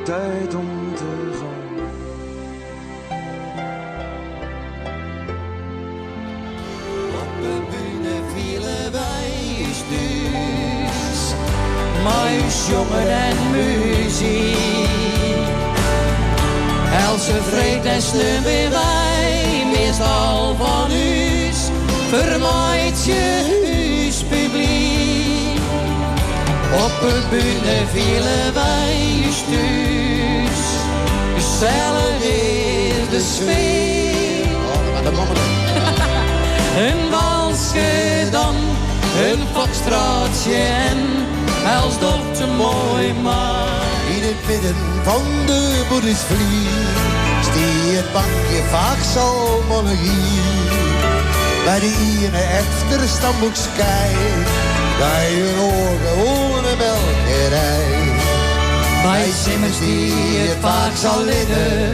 tijd om te gaan. Op de bühne vielen wij dus, muis, jongen en muziek. Else vreed en sneu weer wij, meestal van huis, vermaait je huis publiek. Op de bühne vielen wij thuis, gezellig is de sfeer. Een walsje dan, een foxtrotje en als dochter mooi maar. In het midden van de Boeddhisvlieg stie het bankje vaak zo monarchie. Bij de ene efter stamboekskei, bij hun ogen wonen melkerij. Bij Simmers die het vaak zal liggen,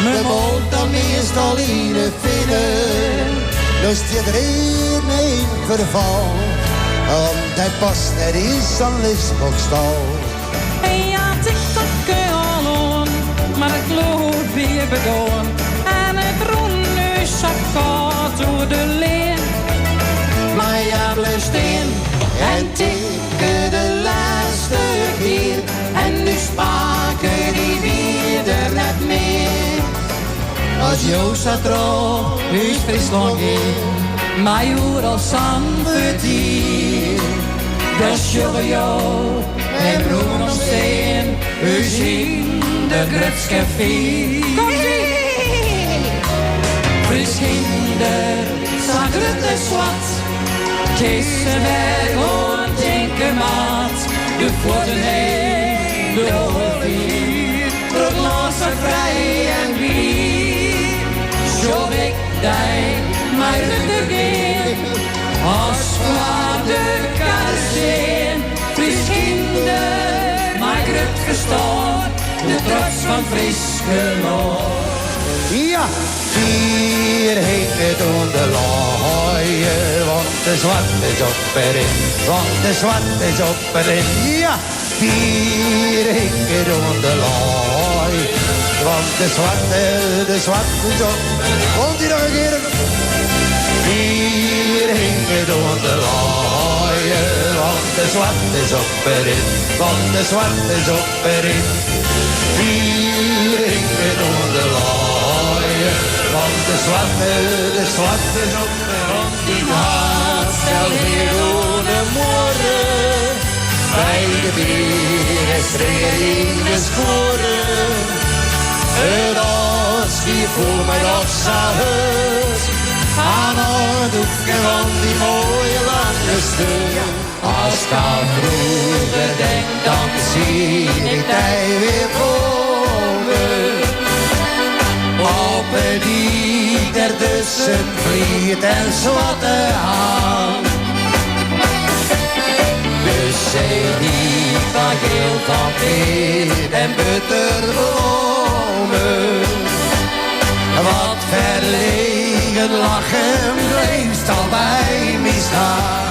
me moet dan meestal in het vinden. Dus iedereen in verval, want hij past net in zijn Lisbokstal. Ja, tiktokke alon, maar het loopt weer begonnen. En het groene zak gaat door de leer. Maar ja, blijf staan en tikken de laatste keer. En nu spaken die weer er net meer. Als Joost zat trouw, huis Friesland hier. Maar joer als Zandvoort hier. Dat sjoggen jou en broer nog steen. U zien de Grutskafé. Friesginder, zag het de zwart. Keesenberg, hoorn, Tinkermaat. De voeten heen, de overvier. Roodlanse vrij en wie. Zo ik dijk, maar de geer. Als vlaar de karzeen. Friesginder, maar het verstoord. De trots van Friesland. Ja, hier heet het onder looien, want de zwart is op erin, want de zwart is op erin. Ja, hier heet het onder looien, want de zwart is op erin. Komt hier nog een keer? Hier heet het onder looien, want de zwart is op erin, want de zwart is op erin. Hier heet het onder looien, want de zwart is op de rond. Die haat stel weer ohne morgen. Bij de bier is in de schoren. Het als die voor mij nog zag. Aan het hoekje van die mooie lange stuk. Als ik aan vroeger denk, dan zie ik die weer komen. Op die ertussen vliegt en zwatte aan. Dus zij die van geel van peet en butterbloemen. Wat verlegen lachen bleef al bij me staan.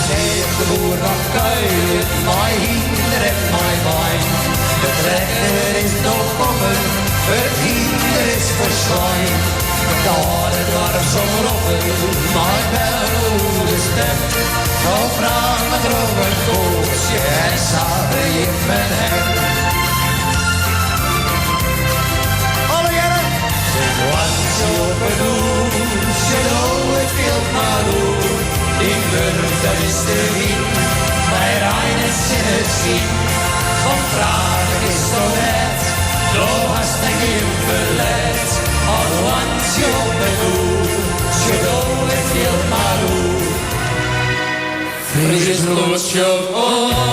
Zeg de boer nog kuilen, mijn hinder en mijn wijn. De trekker is nog komen, het hinder is verslaan. Daar het warm zo roppen, mijn beroerde stem. Zo vraag me droog een koosje en zag ik met hem. Alle jaren! Once op het hoesje, het viel maar door. Ik durf, dat is de wind, mijn rein is in het zien. Van vragen is zo net, door hast ik in verlet. Al once op het hoesje, het viel maar door. Fries bloedje, oh.